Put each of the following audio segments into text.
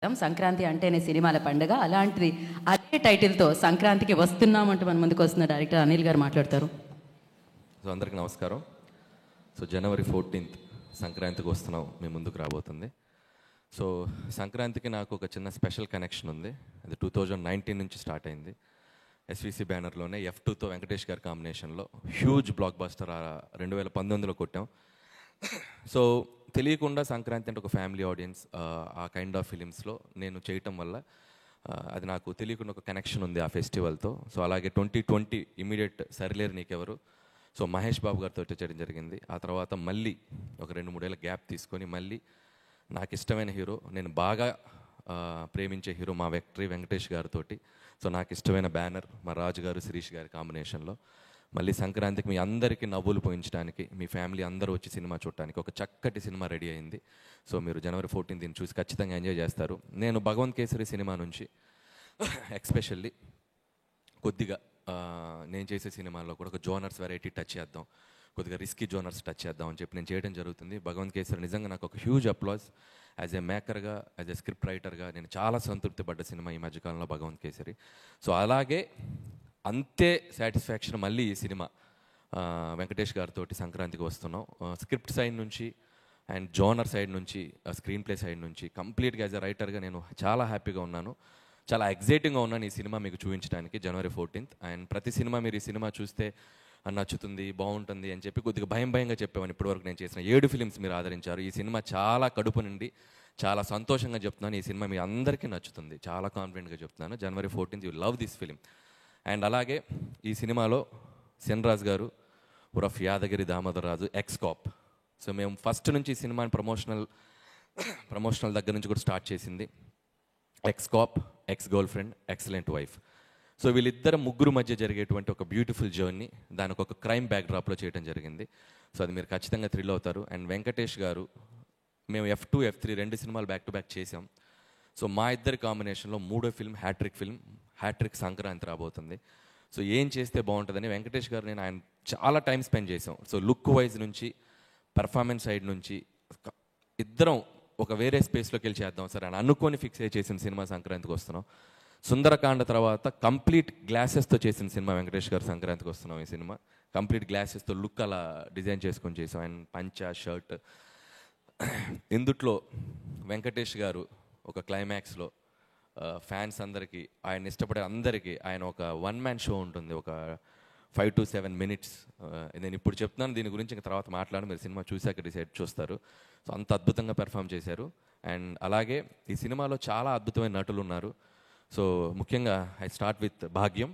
సంక్రాంతి అంటేనే సినిమాల పండుగ. అలాంటిది అదే టైటిల్తో సంక్రాంతికి వస్తున్నామంటూ మన ముందుకు వస్తున్న డైరెక్టర్ అనిల్ గారు మాట్లాడతారు. సో అందరికీ నమస్కారం. సో జనవరి 14th సంక్రాంతికి వస్తున్నాం మీ ముందుకు రాబోతుంది. సో సంక్రాంతికి నాకు ఒక చిన్న స్పెషల్ కనెక్షన్ ఉంది. అది 2019 నుంచి స్టార్ట్ అయింది. ఎస్విసి బ్యానర్లోనే F2తో వెంకటేష్ గారి కాంబినేషన్లో హ్యూజ్ బ్లాక్ బస్టర్ 2019లో కొట్టాం. సో తెలియకుండా సంక్రాంతి అంటే ఒక ఫ్యామిలీ ఆడియన్స్, ఆ కైండ్ ఆఫ్ ఫిలిమ్స్లో నేను చేయటం వల్ల అది నాకు తెలియకుండా ఒక కనెక్షన్ ఉంది ఆ ఫెస్టివల్తో. సో అలాగే 2020 ఇమీడియట్ సరిలేరు నీకెవరు, సో మహేష్ బాబు గారితో చేయడం జరిగింది. ఆ తర్వాత మళ్ళీ ఒక 2-3 ఏళ్ళ గ్యాప్ తీసుకొని మళ్ళీ నాకు ఇష్టమైన హీరో, నేను బాగా ప్రేమించే హీరో మా వెంకటేష్ గారితో, సో నాకు ఇష్టమైన బ్యానర్ మా రాజు గారు శిరీష్ గారి కాంబినేషన్లో మళ్ళీ సంక్రాంతికి మీ అందరికీ నవ్వులు పోయించడానికి, మీ ఫ్యామిలీ అందరూ వచ్చి సినిమా చూడటానికి ఒక చక్కటి సినిమా రెడీ అయింది. సో మీరు జనవరి 14 దీన్ని చూసి ఖచ్చితంగా ఎంజాయ్ చేస్తారు. నేను భగవంత్ కేసరి సినిమా నుంచి ఎక్స్పెషల్లీ కొద్దిగా నేను చేసే సినిమాల్లో కూడా ఒక జోనర్స్ వెరైటీ టచ్ చేద్దాం, కొద్దిగా రిస్కీ జోనర్స్ టచ్ చేద్దాం అని చెప్పి నేను చేయడం జరుగుతుంది. భగవంత్ కేసరి నిజంగా నాకు ఒక హ్యూజ్ అప్లాజ్. యాజ్ ఏ మేకర్గా, యాజ్ ఏ స్క్రిప్ట్ రైటర్గా నేను చాలా సంతృప్తి పడ్డ సినిమా ఈ మధ్యకాలంలో భగవంత్ కేసరి. సో అలాగే అంతే సాటిస్ఫాక్షన్ మళ్ళీ ఈ సినిమా వెంకటేష్ గారితో సంక్రాంతికి వస్తున్నాం. స్క్రిప్ట్ సైడ్ నుంచి అండ్ జోనర్ సైడ్ నుంచి, స్క్రీన్ ప్లే సైడ్ నుంచి కంప్లీట్గా యాజ్ ఎ రైటర్గా నేను చాలా హ్యాపీగా ఉన్నాను, చాలా ఎగ్జైటింగ్గా ఉన్నాను ఈ సినిమా మీకు చూపించడానికి జనవరి 14th. అండ్ ప్రతి సినిమా మీరు ఈ సినిమా చూస్తే నచ్చుతుంది, బాగుంటుంది అని చెప్పి కొద్దిగా భయంగా చెప్పామని ఇప్పటివరకు నేను చేసిన 7 ఫిలిమ్స్ మీరు ఆదరించారు. ఈ సినిమా చాలా కడుపు నుండి చాలా సంతోషంగా చెప్తున్నాను, ఈ సినిమా మీ అందరికీ నచ్చుతుంది, చాలా కాన్ఫిడెంట్గా చెప్తున్నాను. జనవరి 14th you love this film. And అలాగే ఈ సినిమాలో సెన్రాజ్ గారు ఉరఫ్ యాదగిరి దామోదర్ రాజు ఎక్స్-కాప్. సో మేము ఫస్ట్ నుంచి ఈ సినిమాని ప్రమోషనల్ దగ్గర నుంచి కూడా స్టార్ట్ చేసింది X-cap, X-girl friend, excellent wife. So వీళ్ళిద్దరు ముగ్గురు మధ్య జరిగేటువంటి ఒక బ్యూటిఫుల్ జర్నీ దానికి ఒక క్రైమ్ బ్యాక్డ్రాప్లో చేయడం జరిగింది. సో అది మీరు ఖచ్చితంగా థ్రిల్ అవుతారు. అండ్ వెంకటేష్ గారు, మేము F2, F3 2 సినిమాలు బ్యాక్ టు బ్యాక్ చేసాం. సో మా ఇద్దరి కాంబినేషన్లో 3వ ఫిల్మ్ హ్యాట్రిక్ సంక్రాంతి రాబోతుంది. సో ఏం చేస్తే బాగుంటుందని వెంకటేష్ గారు నేను ఆయన చాలా టైం స్పెండ్ చేసాం. సో లుక్ వైజ్ నుంచి, పర్ఫార్మెన్స్ సైడ్ నుంచి ఇద్దరం ఒక వేరే స్పేస్లోకి వెళ్ళి చేద్దాం సరే అని అనుకొని ఫిక్స్ అయ్యి చేసిన సినిమా సంక్రాంతికి వస్తున్నాం. సుందరకాండ తర్వాత కంప్లీట్ గ్లాసెస్తో చేసిన సినిమా వెంకటేష్ గారు సంక్రాంతికి వస్తున్నాం. ఈ సినిమా కంప్లీట్ గ్లాసెస్తో లుక్ అలా డిజైన్ చేసుకొని చేసాం. అండ్ పంచా, షర్ట్. ఇందుట్లో వెంకటేష్ గారు ఒక క్లైమాక్స్లో ఫ్యాన్స్ అందరికీ, ఆయన ఇష్టపడే అందరికీ ఆయన ఒక 1-man షో ఉంటుంది, ఒక 5 to 7 minutes. నేను ఇప్పుడు చెప్తున్నాను, దీని గురించి ఇంకా తర్వాత మాట్లాడి మీరు సినిమా చూశాక డిసైడ్ చూస్తారు. సో అంత అద్భుతంగా పెర్ఫామ్ చేశారు. అండ్ అలాగే ఈ సినిమాలో చాలా అద్భుతమైన నటులు ఉన్నారు. సో ముఖ్యంగా ఐ స్టార్ట్ విత్ భాగ్యం,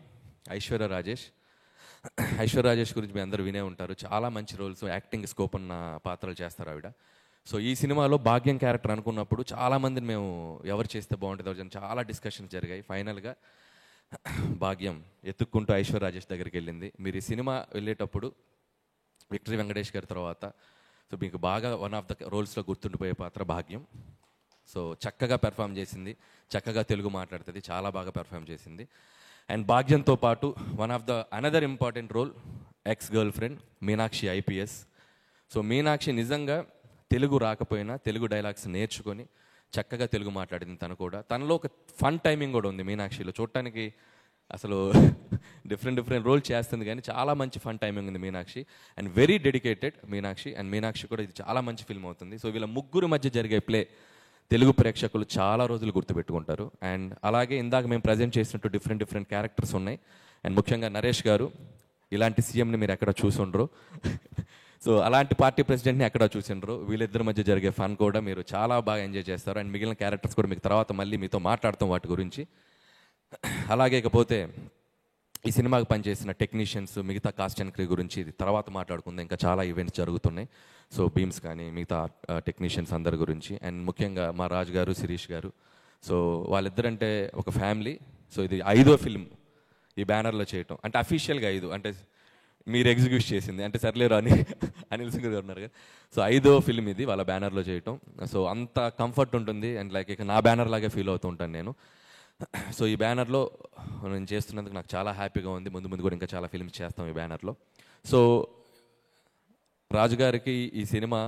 ఐశ్వర్య రాజేష్ గురించి మీ అందరూ వినే ఉంటారు. చాలా మంచి రోల్స్, యాక్టింగ్ స్కోప్ ఉన్న పాత్రలు చేస్తారు ఆవిడ. సో ఈ సినిమాలో భాగ్యం క్యారెక్టర్ అనుకున్నప్పుడు చాలామందిని మేము ఎవరు చేస్తే బాగుంటుంది చాలా డిస్కషన్స్ జరిగాయి. ఫైనల్గా భాగ్యం ఎత్తుక్కుంటూ ఐశ్వర్య రాజేష్ దగ్గరికి వెళ్ళింది. మీరు ఈ సినిమా వెళ్ళేటప్పుడు విక్టరీ వెంకటేష్ గారి తర్వాత సో మీకు బాగా వన్ ఆఫ్ ద రోల్స్లో గుర్తుండిపోయే పాత్ర భాగ్యం. సో చక్కగా పెర్ఫామ్ చేసింది, చక్కగా తెలుగు మాట్లాడుతుంది, చాలా బాగా పెర్ఫామ్ చేసింది. అండ్ భాగ్యంతో పాటు one of the another important role ex girl friend Meenakshi IPS. So Meenakshi నిజంగా తెలుగు రాకపోయినా తెలుగు డైలాగ్స్ నేర్చుకొని చక్కగా తెలుగు మాట్లాడింది. తనలో ఒక ఫన్ టైమింగ్ కూడా ఉంది మీనాక్షిలో. చూడటానికి అసలు డిఫరెంట్ రోల్ చేస్తుంది కానీ చాలా మంచి ఫన్ టైమింగ్ ఉంది Meenakshi. And very dedicated Meenakshi. And Meenakshi కూడా ఇది చాలా మంచి ఫిల్మ్ అవుతుంది. సో వీళ్ళ ముగ్గురు మధ్య జరిగే ప్లే తెలుగు ప్రేక్షకులు చాలా రోజులు గుర్తుపెట్టుకుంటారు. అండ్ అలాగే ఇందాక మేము ప్రజెంట్ చేసినట్టు డిఫరెంట్ క్యారెక్టర్స్ ఉన్నాయి. అండ్ ముఖ్యంగా నరేష్ గారు, ఇలాంటి సీఎంని మీరు ఎక్కడ చూసుండ్రు, సో అలాంటి పార్టీ ప్రెసిడెంట్ని ఎక్కడ చూసిండ్రు. వీళ్ళిద్దరి మధ్య జరిగే ఫన్ కూడా మీరు చాలా బాగా ఎంజాయ్ చేస్తారు. అండ్ మిగిలిన క్యారెక్టర్స్ కూడా మీకు తర్వాత మళ్ళీ మీతో మాట్లాడతాం వాటి గురించి. అలాగే ఇకపోతే ఈ సినిమాకి పనిచేసిన టెక్నీషియన్స్, మిగతా కాస్ట్ అండ్ క్రూ గురించి తర్వాత మాట్లాడుకుందాం. ఇంకా చాలా ఈవెంట్స్ జరుగుతున్నాయి. సో బీమ్స్ కానీ మిగతా టెక్నీషియన్స్ అందరి గురించి. అండ్ ముఖ్యంగా మా రాజు గారు, శిరీష్ గారు, సో వాళ్ళిద్దరంటే ఒక ఫ్యామిలీ. సో ఇది 5వ ఫిల్మ్ ఈ బ్యానర్లో చేయటం, అంటే అఫీషియల్గా 5, అంటే మీరు ఎగ్జిక్యూట్ చేసింది అంటే సర్లేరు అనిల్ సింగ్ గారు ఉన్నారు కదా. సో 5వ ఫిల్మ్ ఇది వాళ్ళ బ్యానర్లో చేయటం. సో అంత కంఫర్ట్ ఉంటుంది. అండ్ లైక్ ఇక నా బ్యానర్ లాగే ఫీల్ అవుతూ ఉంటాను నేను. సో ఈ బ్యానర్లో నేను చేస్తున్నందుకు నాకు చాలా హ్యాపీగా ఉంది. ముందు కూడా ఇంకా చాలా ఫిల్మ్స్ చేస్తాం ఈ బ్యానర్లో. సో రాజుగారికి ఈ సినిమా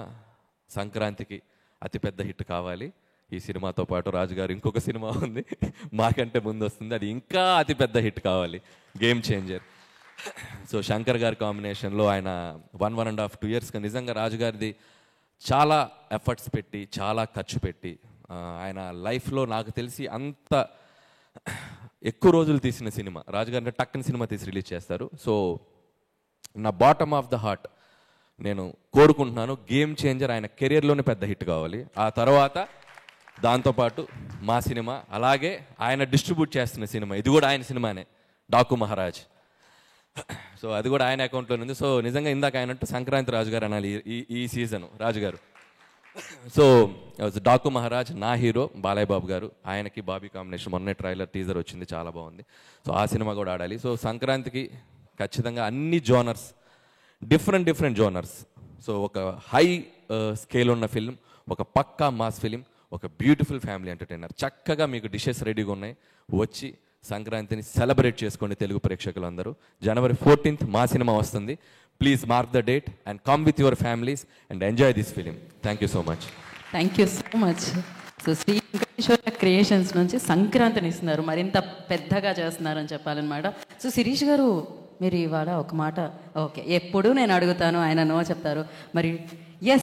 సంక్రాంతికి అతిపెద్ద హిట్ కావాలి. ఈ సినిమాతో పాటు రాజుగారు ఇంకొక సినిమా ఉంది, మాకంటే ముందు వస్తుంది, అది ఇంకా అతిపెద్ద హిట్ కావాలి, గేమ్ చేంజర్. సో శంకర్ గారి కాంబినేషన్లో ఆయన 1.5-2 ఇయర్స్గా నిజంగా రాజుగారిది చాలా ఎఫర్ట్స్ పెట్టి, చాలా ఖర్చు పెట్టి, ఆయన లైఫ్లో నాకు తెలిసి అంత ఎక్కువ రోజులు తీసిన సినిమా రాజుగారిని టక్కని సినిమా తీసి రిలీజ్ చేస్తారు. సో నా బాటమ్ ఆఫ్ ద హార్ట్ నేను కోరుకుంటున్నాను, గేమ్ చేంజర్ ఆయన కెరియర్లోనే పెద్ద హిట్ కావాలి. ఆ తర్వాత దాంతోపాటు మా సినిమా, అలాగే ఆయన డిస్ట్రిబ్యూట్ చేస్తున్న సినిమా, ఇది కూడా ఆయన సినిమానే, డాకు మహారాజ్. సో అది కూడా ఆయన అకౌంట్లో ఉంది. సో నిజంగా ఇందాక ఆయనట్టు సంక్రాంతి రాజుగారు అనాలి ఈ సీజన్ రాజుగారు. సో డాకు మహారాజ్ నా హీరో బాలయ్య బాబు గారు, ఆయనకి బాబీ కాంబినేషన్, మొన్నే ట్రైలర్ టీజర్ వచ్చింది, చాలా బాగుంది. సో ఆ సినిమా కూడా ఆడాలి. సో సంక్రాంతికి ఖచ్చితంగా అన్ని జోనర్స్, డిఫరెంట్ జోనర్స్. సో ఒక హై స్కేల్ ఉన్న ఫిల్మ్, ఒక పక్కా మాస్ ఫిలిం, ఒక బ్యూటిఫుల్ ఫ్యామిలీ ఎంటర్టైనర్. చక్కగా మీకు డిషెస్ రెడీగా ఉన్నాయి, వచ్చి సంక్రాంతిని సెలబ్రేట్ చేసుకోండి తెలుగు ప్రేక్షకులందరూ. January 14th మా సినిమా వస్తుంది. Please mark the date and come with your families and enjoy this film. Thank you so much. Thank you so much. So Sri Venkateswara creations నుంచి సంక్రాంతిని ఇస్తున్నారు, మరింత పెద్దగా చేస్తున్నారని చెప్పాలన్నమాట. సో శిరీష్ గారు, మీరు ఇవాళ ఒక మాట, ఓకే ఎప్పుడు నేను అడుగుతాను, ఆయన నో చెప్తారు, మరి ఎస్